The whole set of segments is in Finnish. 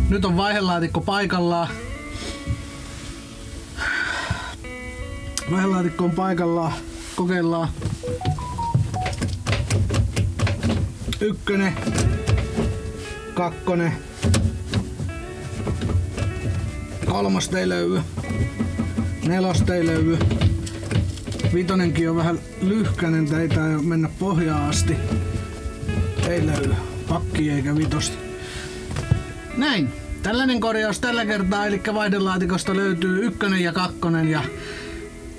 Nyt on vaihelaatikko paikallaan. Vaihelaatikko on paikallaan. Kokeillaan. 1, 2, 3 ei löydy. 4 ei löydy. 5 on vähän lyhkänen, ei tää mennä pohjaan asti. Ei löydy pakki eikä 5. Näin. Tällainen korjaus tällä kertaa, eli vaihdelaatikosta löytyy 1 ja 2 ja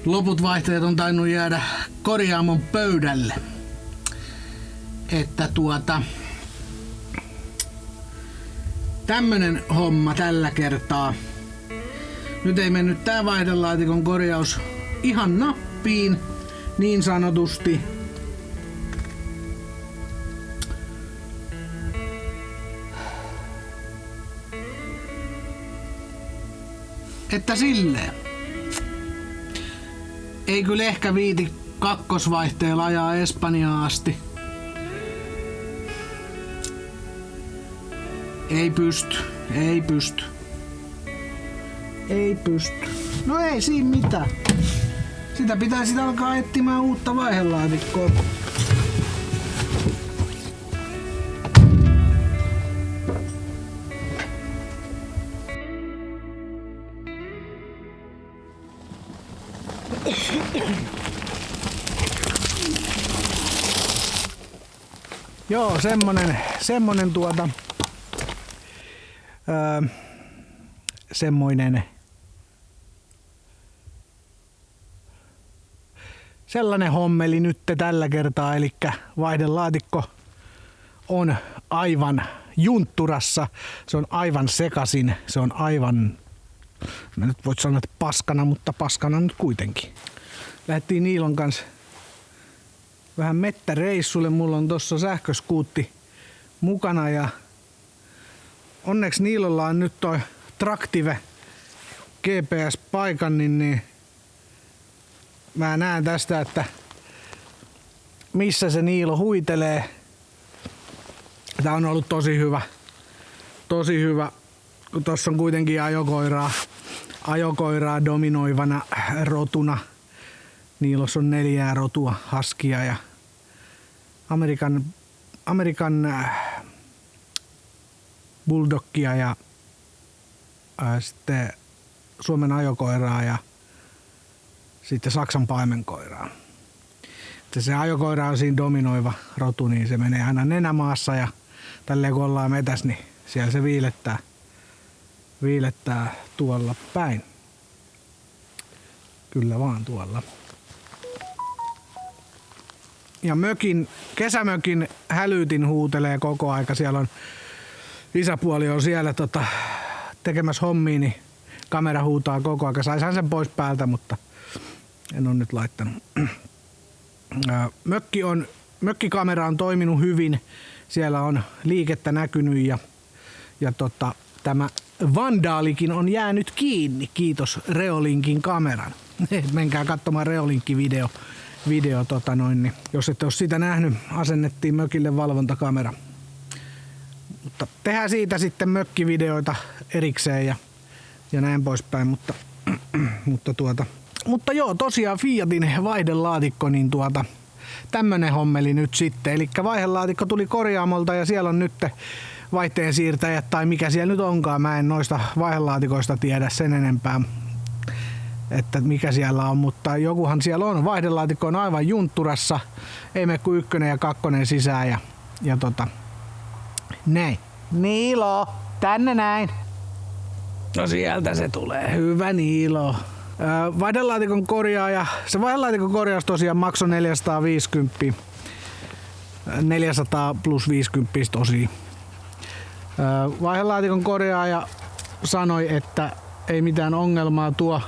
loput vaihteet on tainnut jäädä korjaamon pöydälle. Että tämmönen homma tällä kertaa. Nyt ei mennyt tää vaihdelaatikon korjaus ihan nappiin, niin sanotusti. Että silleen. Ei kyllä ehkä viiti kakkosvaihteella ajaa Espanjaan asti. Ei pysty. No ei siinä mitään. Sitä pitäisi alkaa etsimään uutta vaihelaatikkoa. Joo, semmonen sellainen hommeli nyt tällä kertaa, eli vaihdelaatikko on aivan juntturassa, se on aivan sekasin, se on aivan, mä nyt voit sanoa, että paskana, mutta paskana nyt kuitenkin. Lähdettiin Niilon kanssa vähän mettäreissulle, mulla on tossa sähköskuutti mukana ja onneksi Niilolla on nyt toi Tractive GPS-paikan, niin mä näen tästä, että missä se Niilo huitelee. Tää on ollut tosi hyvä, kun tossa on kuitenkin ajokoiraa dominoivana rotuna. Niilossa on 4 rotua, huskia ja Amerikan bulldogia ja sitten Suomen ajokoiraa ja sitten Saksan paimenkoiraa. Se ajokoira on siinä dominoiva rotu, niin se menee aina nenämaassa ja tälleen kun ollaan metäs, niin siellä se viilettää tuolla päin. Kyllä vaan tuolla. Ja kesämökin hälytin huutelee koko aika. Siellä on isäpuoli on siellä tekemässä hommia, niin kamera huutaa koko aika. Saisahan sen pois päältä, mutta en ole nyt laittanut. Mökkikamera on toiminut hyvin. Siellä on liikettä näkynyt ja tämä vandaalikin on jäänyt kiinni. Kiitos Reolinkin kameran. Menkää katsomaan Reolinkin video niin jos et ole sitä nähnyt, asennettiin mökille valvontakamera. Mutta tehdään siitä sitten mökkivideoita erikseen ja näin poispäin, mutta joo, tosiaan Fiatin vaihdelaatikko, niin tämmönen hommeli nyt sitten. Eli vaihelaatikko tuli korjaamolta ja siellä on nyt vaihteen siirtäjät tai mikä siellä nyt onkaan. Mä en noista vaihelaatikoista tiedä sen enempää, että mikä siellä on, mutta jokuhan siellä on. Vaihdelaatikko on aivan juntturassa. Ei mene kuin 1 ja 2 sisään ja näin. Niilo, tänne näin. No sieltä se tulee. Hyvä Niilo. Vaihdelaatikon korjaaja. Se vaihdelaatikon korjaus tosiaan maksoi 450. 400 plus 50 tosi. Vaihdelaatikon korjaaja sanoi, että ei mitään ongelmaa, tuo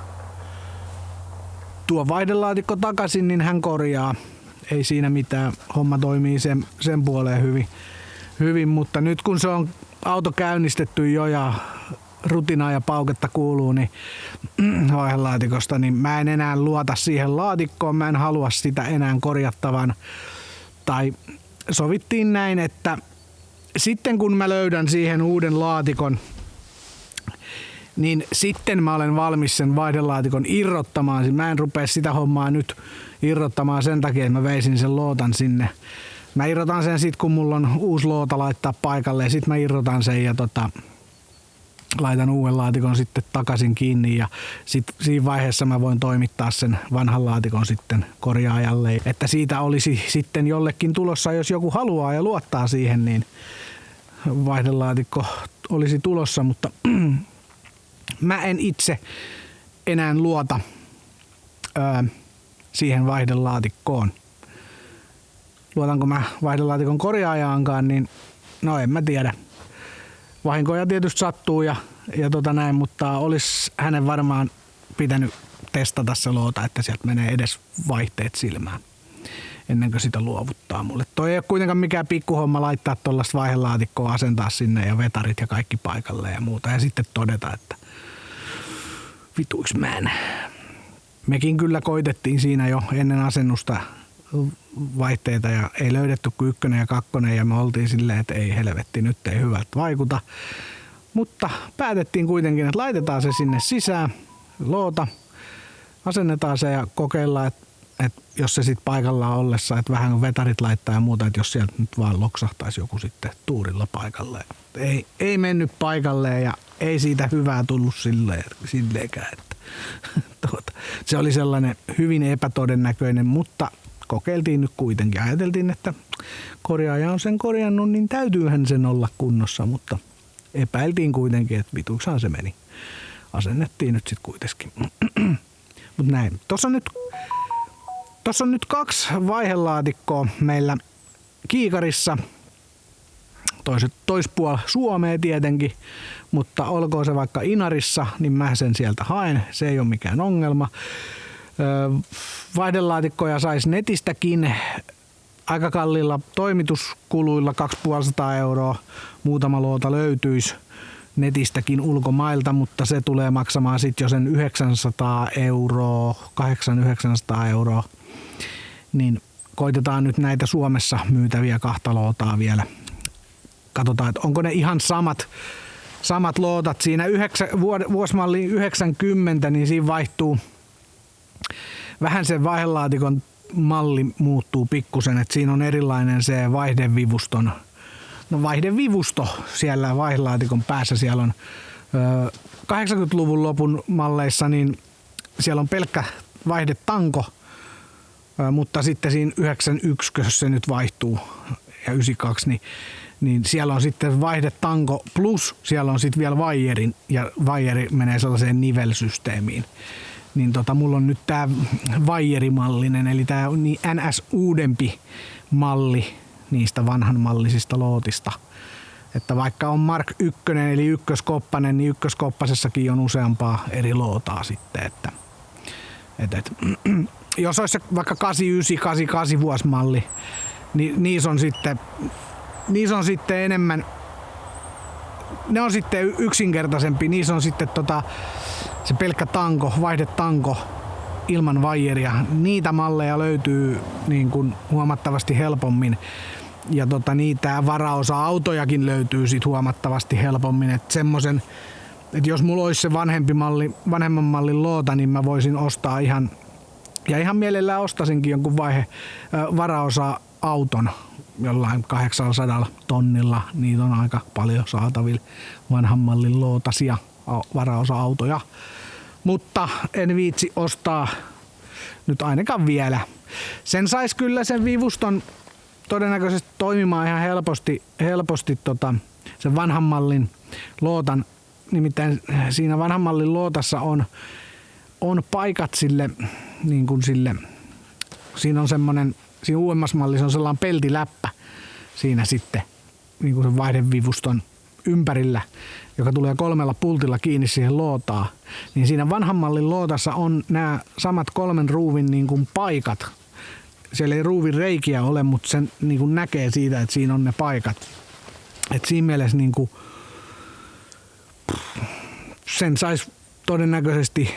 vaihdelaatikko takaisin, niin hän korjaa. Ei siinä mitään, homma toimii sen puoleen hyvin, mutta nyt kun se on auto käynnistetty jo ja rutinaa ja pauketta kuuluu, niin vaihelaatikosta, niin mä en enää luota siihen laatikkoon, mä en halua sitä enää korjattavan. Tai sovittiin näin, että sitten kun mä löydän siihen uuden laatikon, niin sitten mä olen valmis sen vaihdelaatikon irrottamaan. Mä en rupea sitä hommaa nyt irrottamaan sen takia, että mä veisin sen lootan sinne. Mä irrotan sen sit, kun mulla on uusi loota laittaa paikalle ja sit mä irrotan sen ja laitan uuden laatikon sitten takaisin kiinni ja sit siinä vaiheessa mä voin toimittaa sen vanhan laatikon sitten korjaajalle. Että siitä olisi sitten jollekin tulossa, jos joku haluaa ja luottaa siihen, niin vaihdelaatikko olisi tulossa, mutta mä en itse enää luota siihen vaihdelaatikkoon. Luotanko mä vaihdelaatikon korjaajaankaan, niin no en mä tiedä. Vahinkoja tietysti sattuu ja näin, mutta olisi hänen varmaan pitänyt testata se loota, että sieltä menee edes vaihteet silmään ennen kuin sitä luovuttaa mulle. Toi ei ole kuitenkaan mikään pikkuhomma laittaa tuollaista vaihelaatikkoa, asentaa sinne ja vetarit ja kaikki paikalle ja muuta ja sitten todeta, että vituiksi mä en. Mekin kyllä koitettiin siinä jo ennen asennusta vaihteita ja ei löydetty kuin 1 ja 2 ja me oltiin silleen, että ei helvetti, nyt ei hyvältä vaikuta. Mutta päätettiin kuitenkin, että laitetaan se sinne sisään, loota, asennetaan se ja kokeillaan, että jos se sitten paikallaan ollessa, että vähän vetarit laittaa ja muuta, että jos sieltä nyt vaan loksahtaisi joku sitten tuurilla paikalle. Ei mennyt paikalleen ja ei siitä hyvää tullut silleenkään. Että, se oli sellainen hyvin epätodennäköinen, mutta kokeiltiin nyt kuitenkin. Ajateltiin, että korjaaja on sen korjannut, niin täytyyhän sen olla kunnossa, mutta epäiltiin kuitenkin, että vituksaan se meni. Asennettiin nyt sitten kuitenkin. Mutta näin. Tuossa on nyt 2 vaihelaatikkoa meillä kiikarissa. Toispuol Suomea tietenkin, mutta olkoon se vaikka Inarissa, niin mä sen sieltä haen. Se ei ole mikään ongelma. Vaihdelaatikkoja saisi netistäkin aika kalliilla toimituskuluilla 250 €. Muutama loota löytyisi netistäkin ulkomailta, mutta se tulee maksamaan sitten jo sen 900 €, 800-900 €. Niin koitetaan nyt näitä Suomessa myytäviä 2 lootaa vielä. Katsotaan, että onko ne ihan samat lootat. Siinä vuosimalli 90, niin siinä vaihtuu vähän sen vaihdelaatikon malli muuttuu pikkusen, että siinä on erilainen se vaihdevivusto siellä vaihdelaatikon päässä. Siellä on 80-luvun lopun malleissa, niin siellä on pelkkä vaihdetanko, mutta sitten siinä 91, jos se nyt vaihtuu, ja 92, niin siellä on sitten vaihdetanko plus siellä on sitten vielä vaijerin, ja vaijeri menee sellaiseen nivelsysteemiin. Niin mulla on nyt tää vaijerimallinen, eli tää on niin NS uudempi malli niistä vanhanmallisista lootista. Että vaikka on Mark 1 eli ykköskoppanen, niin ykköskoppasessakin on useampaa eri lootaa sitten. Että jos olisi se vaikka 89, 88 vuosimalli, niin niissä on sitten enemmän, ne on sitten yksinkertaisempi, niissä on sitten se pelkkä tanko, vaihdetanko ilman vaijeria. Niitä malleja löytyy niin kuin huomattavasti helpommin. Ja niitä varaosa-autojakin löytyy sit huomattavasti helpommin. Että semmosen, että jos mulla olisi se vanhemman mallin loota, niin mä voisin ostaa ihan mielellään ostasinkin jonkun varaosa-auton jollain 800 tonnilla. Niitä on aika paljon saatavilla vanhan mallin lootasia varaosa-autoja. Mutta en viitsi ostaa nyt ainakaan vielä. Sen sais kyllä sen vivuston todennäköisesti toimimaan ihan helposti sen vanhan mallin lootan. Nimittäin siinä vanhan mallin lootassa on paikat sille, niin kuin sille, siinä on semmonen, siinä uudemmassa mallissa on sellainen peltiläppä siinä sitten niin kuin sen vaihdevivuston ympärillä, joka tulee 3 pultilla kiinni siihen lootaan, niin siinä vanhan mallin lootassa on nämä samat 3 ruuvin niin kuin paikat. Siellä ei ruuvin reikiä ole, mutta sen niin kuin näkee siitä, että siinä on ne paikat. Et siinä mielessä niin kuin, sen saisi todennäköisesti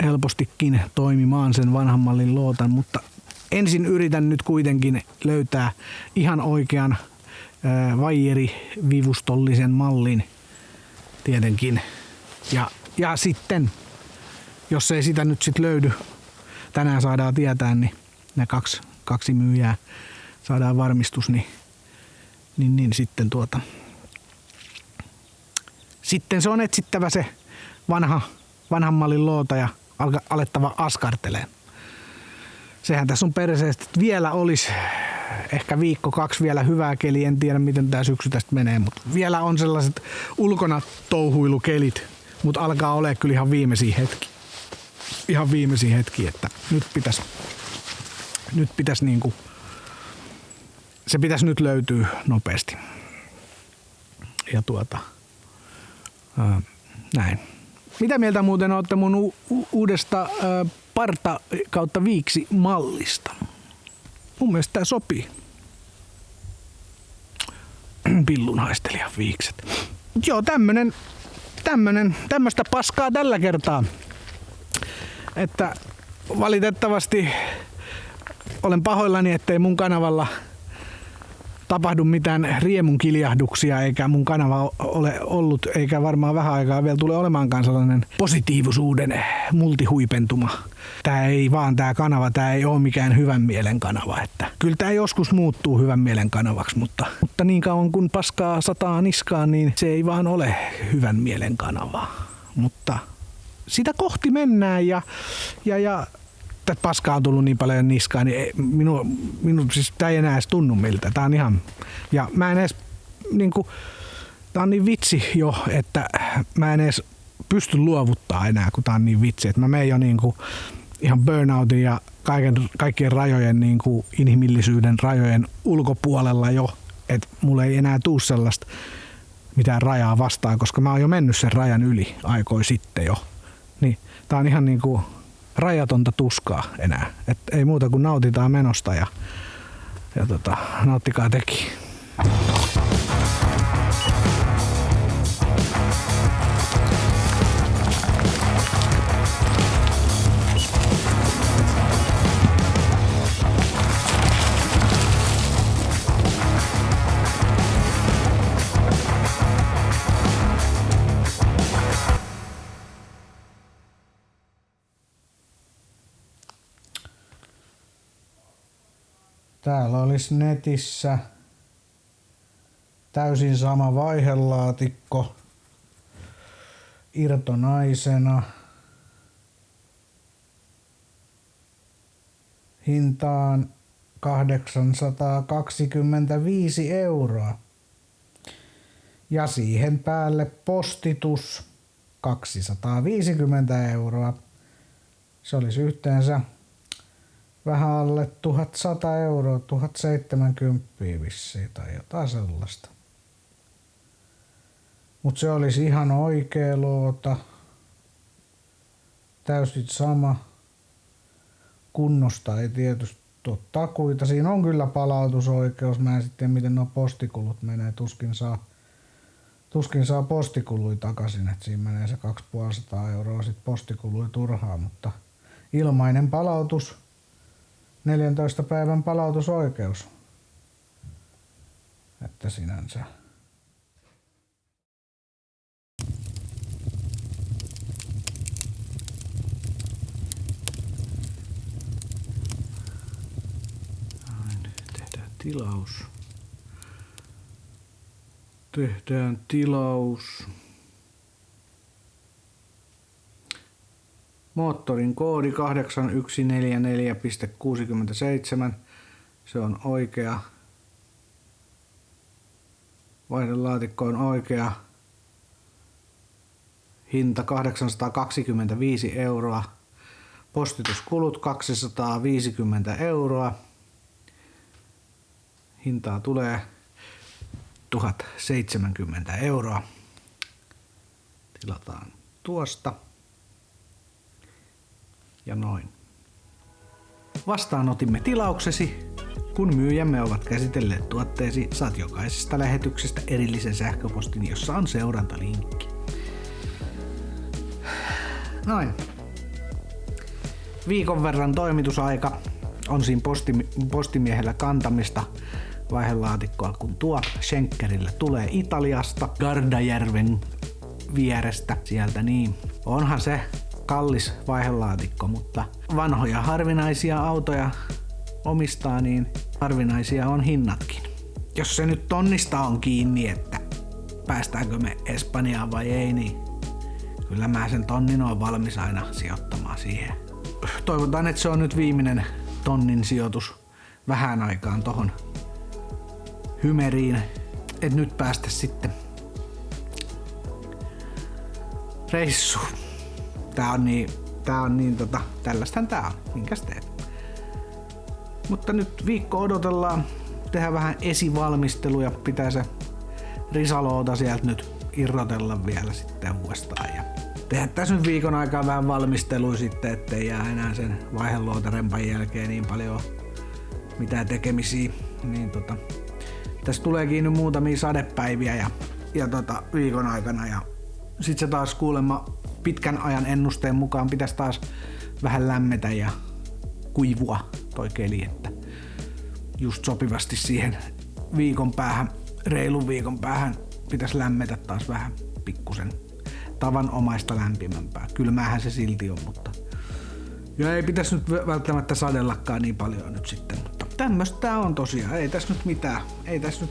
helpostikin toimimaan sen vanhan mallin lootan, mutta ensin yritän nyt kuitenkin löytää ihan oikean vaijerivivustollisen mallin tietenkin. Ja Ja sitten, jos ei sitä nyt sit löydy, tänään saadaan tietää, niin ne kaksi myyjää saadaan varmistus, niin sitten sitten se on etsittävä se vanhan mallin loota ja alettava askarteleen. Sehän tässä on perseestä, että vielä olisi ehkä 1-2 vielä hyvää keliä, en tiedä miten tää syksy tästä menee, mutta vielä on sellaiset ulkona touhuilukelit, mutta alkaa olemaan kyllä ihan viimeisiä hetki, että nyt pitäisi niinku, se pitäisi nyt löytyä nopeasti. Ja näin. Mitä mieltä muuten olette mun uudesta parta kautta viiksi mallista? Mun mielestä tää sopii. Pillunhaistelijan viikset. Joo, tämmöstä paskaa tällä kertaa. Että valitettavasti olen pahoillani, ettei mun kanavalla tapahdu mitään riemun kiljahduksia, eikä mun kanava ole ollut, eikä varmaan vähän aikaa vielä tule olemaankaan sellainen positiivisuuden multihuipentuma. Tää kanava ei ole mikään hyvän mielen kanava. Että kyllä tää joskus muuttuu hyvän mielen kanavaksi, mutta niin kauan kun paskaa sataa niskaan, niin se ei vaan ole hyvän mielen kanavaa. Mutta sitä kohti mennään ja tätä paskaa on tullut niin paljon niskaan, niin minun siis tää ei enää edes tunnu miltä. Tää on ihan, ja mä en edes niinku, tää on niin vitsi jo, että mä en edes pysty luovuttaa enää, kun tää on niin vitsi, että mä menen jo niinku ihan burnoutin ja kaikkien rajojen niinku inhimillisyyden rajojen ulkopuolella jo, että mulla ei enää tuu sellaista mitään rajaa vastaan, koska mä oon jo mennyt sen rajan yli aikoi sitten jo. Niin tää on ihan niinku rajatonta tuskaa enää. Et ei muuta kuin nautitaan menosta ja nauttikaa tekin. Täällä olisi netissä täysin sama vaihelaatikko irtonaisena. Hintaan 825 €. Ja siihen päälle postitus 250 €. Se olisi yhteensä vähän alle 1100 €, 1070 vissiin tai jotain sellaista. Mut se olisi ihan oikea loota. Täysin sama. Kunnosta ei tietysti ole takuita. Siinä on kyllä palautusoikeus. Mä en sitten miten nuo postikulut menee. Tuskin saa postikului takaisin. Et siinä menee se 250 € sit postikului turhaa, mutta ilmainen palautus. 14 päivän palautusoikeus. Että sinänsä. Tehdään tilaus. Moottorin koodi 8144.67. Se on oikea. Vaihdelaatikko on oikea. Hinta 825 €. Postituskulut 250 €. Hintaa tulee 1070 €. Tilataan tuosta. Ja noin. Vastaanotimme tilauksesi. Kun myyjämme ovat käsitelleet tuotteesi, saat jokaisesta lähetyksestä erillisen sähköpostin, jossa on seurantalinkki. Noin. Viikon verran toimitusaika on siinä postimiehellä kantamista vaihelaatikkoa, kun tuo Schenkerille tulee Italiasta Gardajärven vierestä sieltä, niin onhan se kallis vaihelaatikko, mutta vanhoja harvinaisia autoja omistaa, niin harvinaisia on hinnatkin. Jos se nyt tonnista on kiinni, että päästäänkö me Espanjaan vai ei, niin kyllä mä sen tonnin on valmis aina sijoittamaan siihen. Toivotaan, että se on nyt viimeinen tonnin sijoitus vähän aikaan tohon Hymeriin, että nyt päästä sitten reissuun. Tää on niin tällaistaan tää on, minkäs teet. Mutta nyt viikko odotellaan, tehdään vähän esivalmisteluja, pitää se risaloota sieltä nyt irrotella vielä sitten uudestaan ja tehdä tässä nyt viikon aikaa vähän valmistelua sitten, ettei jää enää sen vaiheluotarempan jälkeen niin paljon mitään tekemisiä. Niin tässä tuleekin nyt muutamia sadepäiviä ja viikon aikana ja sit se taas kuulemma pitkän ajan ennusteen mukaan pitäisi taas vähän lämmetä ja kuivua toi keli, että just sopivasti siihen viikon päähän, reilun viikon päähän pitäisi lämmetä taas vähän pikkusen tavanomaista lämpimämpää. Kylmäähän se silti on, mutta ja ei pitäisi nyt välttämättä sadellakaan niin paljon nyt sitten, mutta tämmöstä tää on tosiaan, ei tässä nyt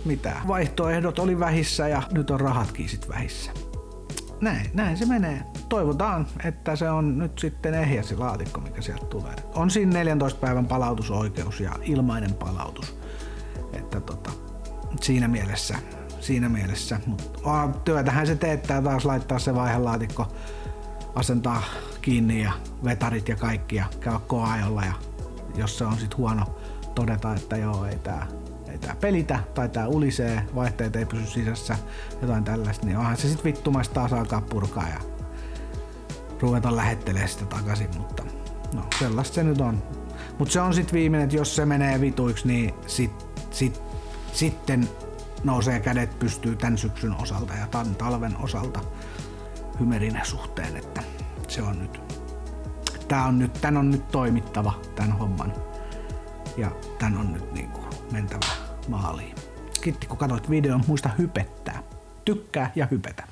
mitään. Vaihtoehdot oli vähissä ja nyt on rahatkin sit vähissä. Näin se menee. Toivotaan, että se on nyt sitten ehjä se laatikko, mikä sieltä tulee. On siinä 14 päivän palautusoikeus ja ilmainen palautus. Että siinä mielessä. Mutta työtähän se teettää taas laittaa se vaihelaatikko, asentaa kiinni ja vetarit ja kaikki ja käydä koeajolla. Ja jos se on sit huono, todeta, että joo, ei tää pelitä tai tää ulisee, vaihteet ei pysy sisässä, jotain tällaista, niin onhan se sit vittumaista taas alkaa purkaa ja ruveta lähettelee sitä takaisin, mutta no sellaista se nyt on. Mut se on sit viimeinen, että jos se menee vituiksi, niin sitten nousee kädet pystyy tän syksyn osalta ja tän talven osalta Hymerin suhteen, että se on nyt, tän on nyt toimittava tän homman ja tän on nyt niinku mentävä maaliin. Kiitti kun katsoit videon, muista hypettää. Tykkää ja hypetä.